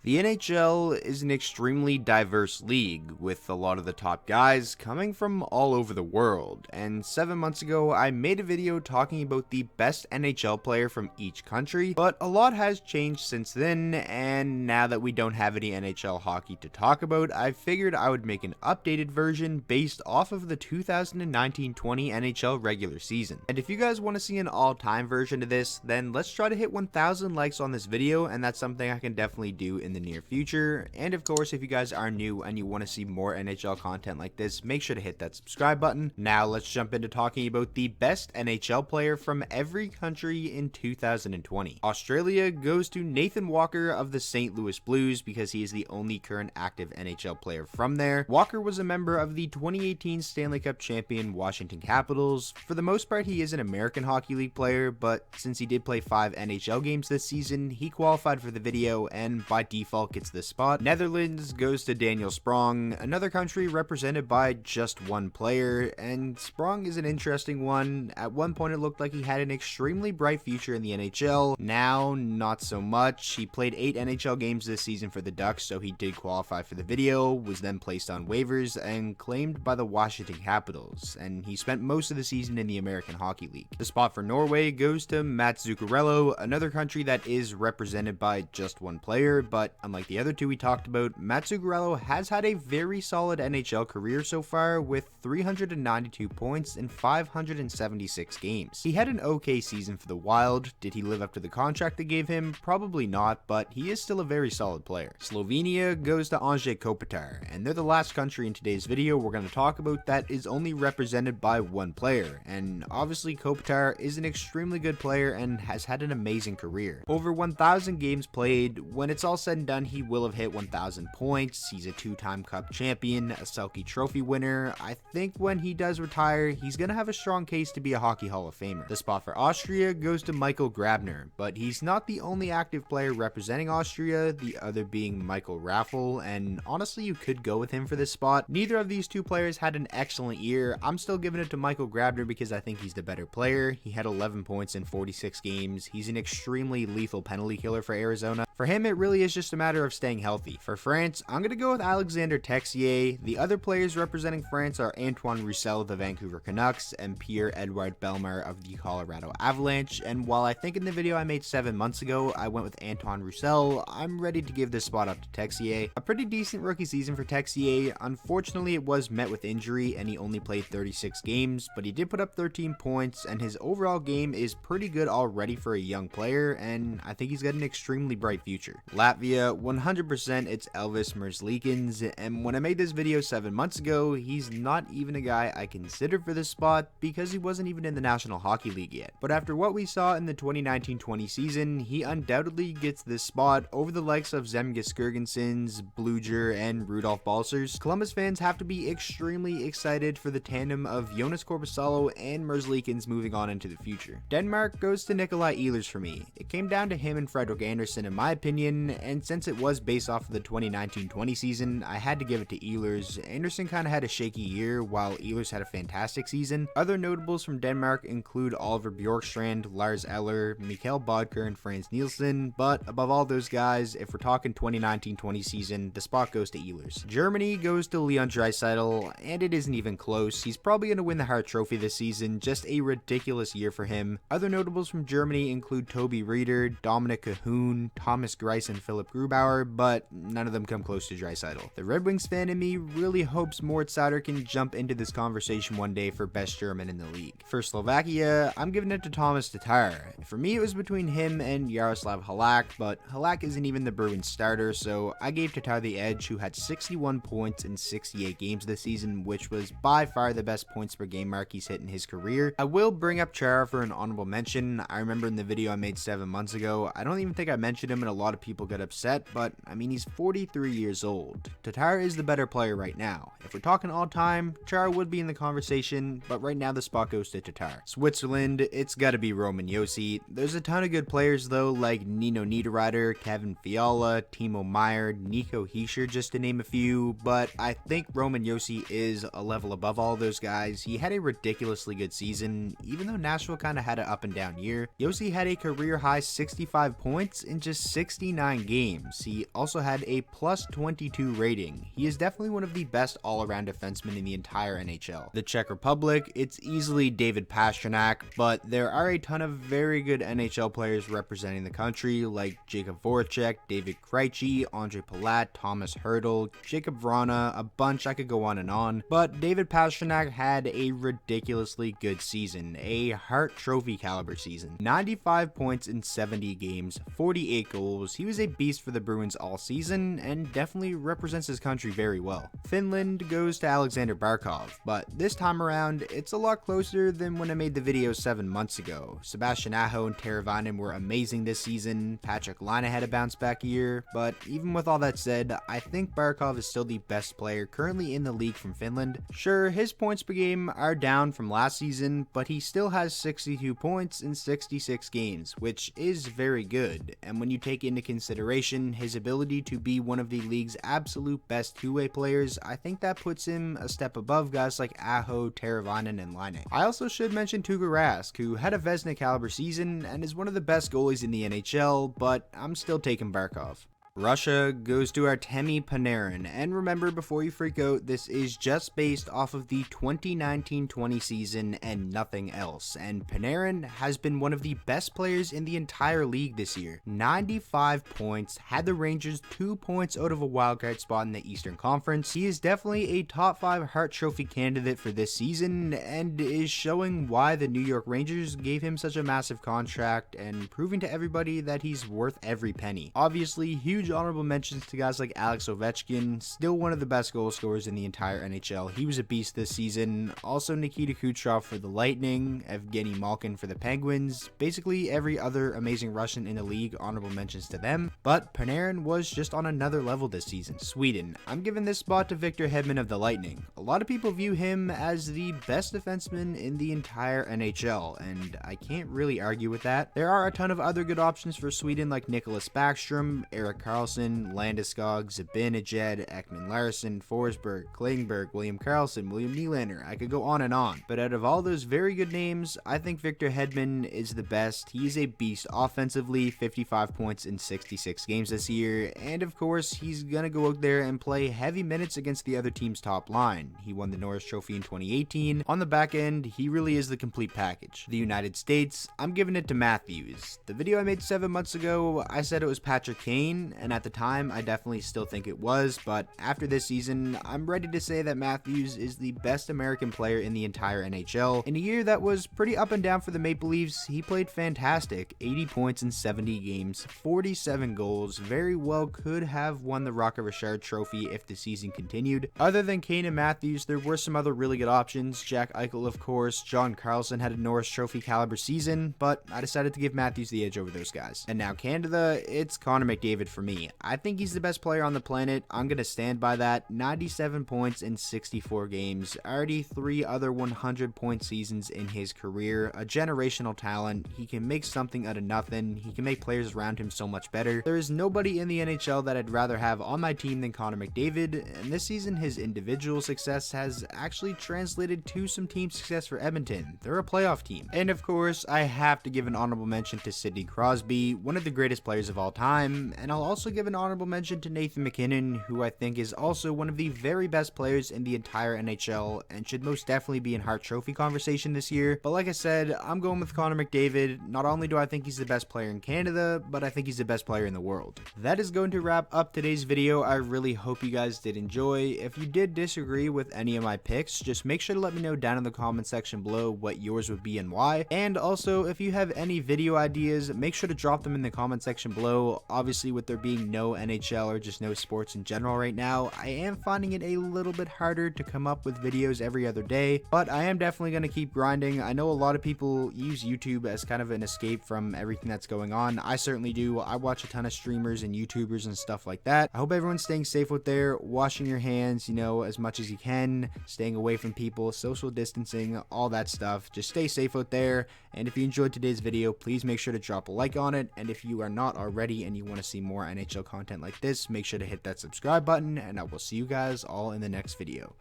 The NHL is an extremely diverse league, with a lot of the top guys coming from all over the world, and 7 months ago I made a video talking about the best NHL player from each country, but a lot has changed since then, and now that we don't have any NHL hockey to talk about, I figured I would make an updated version based off of the 2019-20 NHL regular season. And if you guys want to see an all-time version of this, then let's try to hit 1,000 likes on this video, and that's something I can definitely do in the near future. And of course, if you guys are new and you want to see more NHL content like this, make sure to hit that subscribe button. Now let's jump into talking about the best NHL player from every country in 2020. Australia goes to Nathan Walker of the St. Louis Blues because he is the only current active NHL player from there. Walker was a member of the 2018 Stanley Cup champion Washington Capitals. For the most part, he is an American Hockey League player, but since he did play 5 NHL games this season, he qualified for the video and by default gets this spot. Netherlands goes to Daniel Sprong, another country represented by just one player, and Sprong is an interesting one. At one point it looked like he had an extremely bright future in the NHL, now not so much. He played 8 NHL games this season for the Ducks, so he did qualify for the video, was then placed on waivers and claimed by the Washington Capitals, and he spent most of the season in the American Hockey League. The spot for Norway goes to Mats Zuccarello, another country that is represented by just one player, but unlike the other two we talked about, Mats Zuccarello has had a very solid NHL career so far with 392 points in 576 games. He had an okay season for the Wild. Did he live up to the contract they gave him? Probably not, but he is still a very solid player. Slovenia goes to Anze KOPITAR, and they're the last country in today's video we're going to talk about that is only represented by one player, and obviously KOPITAR is an extremely good player and has had an amazing career. Over 1,000 games played. When it's all said and done, he will have hit 1,000 points. He's a 2-time Cup champion, a Selke Trophy winner. I think when he does retire, he's going to have a strong case to be a Hockey Hall of Famer. The spot for Austria goes to Michael GRABNER, but he's not the only active player representing Austria, the other being Michael Raffl, and honestly you could go with him for this spot. Neither of these two players had an excellent year. I'm still giving it to Michael GRABNER because I think he's the better player. He had 11 points in 46 games. He's an extremely lethal penalty killer for Arizona. For him, it really is just a matter of staying healthy. For France, I'm going to go with Alexander Texier. The other players representing France are Antoine Roussel of the Vancouver Canucks and Pierre-Edouard Bellemare of the Colorado Avalanche, and while I think in the video I made 7 months ago I went with Antoine Roussel, I'm ready to give this spot up to Texier. A pretty decent rookie season for Texier. Unfortunately, it was met with injury and he only played 36 games, but he did put up 13 points and his overall game is pretty good already for a young player, and I think he's got an extremely bright future. Latvia, 100% it's Elvis Merzlikins, and when I made this video 7 months ago, he's not even a guy I considered for this spot because he wasn't even in the National Hockey League yet. But after what we saw in the 2019-20 season, he undoubtedly gets this spot over the likes of Zemgus Girgensons, Bluger, and Rudolph Balcers. Columbus fans have to be extremely excited for the tandem of Jonas Korpisalo and Merzlikins moving on into the future. Denmark goes to NIKOLAJ EHLERS for me. It came down to him and Frederik Andersen in my opinion, and since it was based off of the 2019-20 season, I had to give it to EHLERS. Andersen kind of had a shaky year, while EHLERS had a fantastic season. Other notables from Denmark include Oliver Bjorkstrand, Lars Eller, Mikael Bodker, and Frans Nielsen, but above all those guys, if we're talking 2019-20 season, the spot goes to EHLERS. Germany goes to Leone DRAISAITL, and it isn't even close. He's probably going to win the Hart Trophy this season, just a ridiculous year for him. Other notables from Germany include Toby Rieder, Dominic Cahoon, Thomas Greiss, and Philipp Grubauer, but none of them come close to DRAISAITL. The Red Wings fan in me really hopes Moritz Seider can jump into this conversation one day for best German in the league. For Slovakia, I'm giving it to Thomas Tatar. For me, it was between him and Jaroslav Halak, but Halak isn't even the Bruins starter, so I gave Tatar the edge, who had 61 points in 68 games this season, which was by far the best points per game mark he's hit in his career. I will bring up Chara for an honorable mention. I remember in the video I made 7 months ago, I don't even think I mentioned him and a lot of people got upset, but I mean, he's 43 years old. Tatar is the better player right now. If we're talking all time, Chara would be in the conversation, but right now the spot goes to Tatar. Switzerland, it's gotta be Roman Josi. There's a ton of good players though, like Nino Niederreiter, Kevin Fiala, Timo Meyer, Nico Hischier, just to name a few, but I think Roman Josi is a level above all those guys. He had a ridiculously good season, even though Nashville kind of had an up and down year. Josi had a career high 65 points in just 69 games. games. He also had a plus 22 rating. He is definitely one of the best all-around defensemen in the entire NHL. The Czech Republic, it's easily David Pastrnak, but there are a ton of very good NHL players representing the country, like Jakub Voracek, David Krejci, Ondrej Palat, Thomas Hertl, Jacob Vrana, a bunch. I could go on, but David Pastrnak had a ridiculously good season, a Hart Trophy caliber season. 95 points in 70 games, 48 goals. He was a beast for the Bruins all season and definitely represents his country very well. Finland goes to Alexander Barkov, but this time around, it's a lot closer than when I made the video 7 months ago. Sebastian Aho and Teravainen were amazing this season. Patrick Laine had a bounce back year, but even with all that said, I think Barkov is still the best player currently in the league from Finland. Sure, his points per game are down from last season, but he still has 62 points in 66 games, which is very good. And when you take into consideration his ability to be one of the league's absolute best two-way players, I think that puts him a step above guys like Aho, Teravainen, and Laine. I also should mention Tuukka Rask, who had a Vezina caliber season and is one of the best goalies in the NHL, but I'm still taking Barkov. Russia goes to Artemi Panarin, and remember, before you freak out, this is just based off of the 2019-20 season and nothing else, and Panarin has been one of the best players in the entire league this year. 95 points, had the Rangers 2 points out of a wildcard spot in the Eastern Conference. He is definitely a top 5 Hart Trophy candidate for this season, and is showing why the New York Rangers gave him such a massive contract, and proving to everybody that he's worth every penny. Obviously, huge honorable mentions to guys like Alex Ovechkin, still one of the best goal scorers in the entire NHL. He was a beast this season. Also Nikita Kucherov for the Lightning, Evgeny Malkin for the Penguins, basically every other amazing Russian in the league, honorable mentions to them. But Panarin was just on another level this season. Sweden, I'm giving this spot to Victor Hedman of the Lightning. A lot of people view him as the best defenseman in the entire NHL, and I can't really argue with that. There are a ton of other good options for Sweden like Nicholas Backstrom, Erik Karlsson, Landeskog, Zibanejad, Ekman Larsson, Forsberg, Klingberg, William Karlsson, William Nylander. I could go on, but out of all those very good names, I think Victor Hedman is the best. He is a beast offensively, 55 points in 66 games this year, and of course, he's gonna go out there and play heavy minutes against the other team's top line. He won the Norris Trophy in 2018. On the back end, he really is the complete package. The United States, I'm giving it to Matthews. The video I made 7 months ago, I said it was Patrick Kane, and at the time, I definitely still think it was, but after this season, I'm ready to say that Matthews is the best American player in the entire NHL. In a year that was pretty up and down for the Maple Leafs, he played fantastic. 80 points in 70 games, 47 goals, very well could have won the Rocket Richard Trophy if the season continued. Other than Kane and Matthews, there were some other really good options. Jack Eichel, of course. John Carlson had a Norris Trophy caliber season, but I decided to give Matthews the edge over those guys. And now Canada, it's Connor McDavid for me. I think he's the best player on the planet. I'm going to stand by that. 97 points in 64 games. Already 3 other 100-point seasons in his career. A generational talent. He can make something out of nothing. He can make players around him so much better. There is nobody in the NHL that I'd rather have on my team than Connor McDavid, and this season his individual success has actually translated to some team success for Edmonton. They're a playoff team. And of course, I have to give an honorable mention to Sidney Crosby, one of the greatest players of all time, and I'll also give an honorable mention to Nathan MacKinnon, who I think is also one of the very best players in the entire NHL and should most definitely be in Hart Trophy conversation this year. But like I said, I'm going with Connor McDavid. Not only do I think he's the best player in Canada, but I think he's the best player in the world. That is going to wrap up today's video. I really hope you guys did enjoy. If you did disagree with any of my picks, just make sure to let me know down in the comment section below what yours would be and why. And also, if you have any video ideas, make sure to drop them in the comment section below. Obviously, with there being no NHL or just no sports in general right now, I am finding it a little bit harder to come up with videos every other day, but I am definitely going to keep grinding. I know a lot of people use YouTube as kind of an escape from everything that's going on. I certainly do. I watch a ton of streamers and YouTubers and stuff like that. I hope everyone's staying safe out there, washing your hands, as much as you can, staying away from people, social distancing, all that stuff. Just stay safe out there, and if you enjoyed today's video, please make sure to drop a like on it, and if you are not already and you want to see more NHL content like this, make sure to hit that subscribe button, and I will see you guys all in the next video.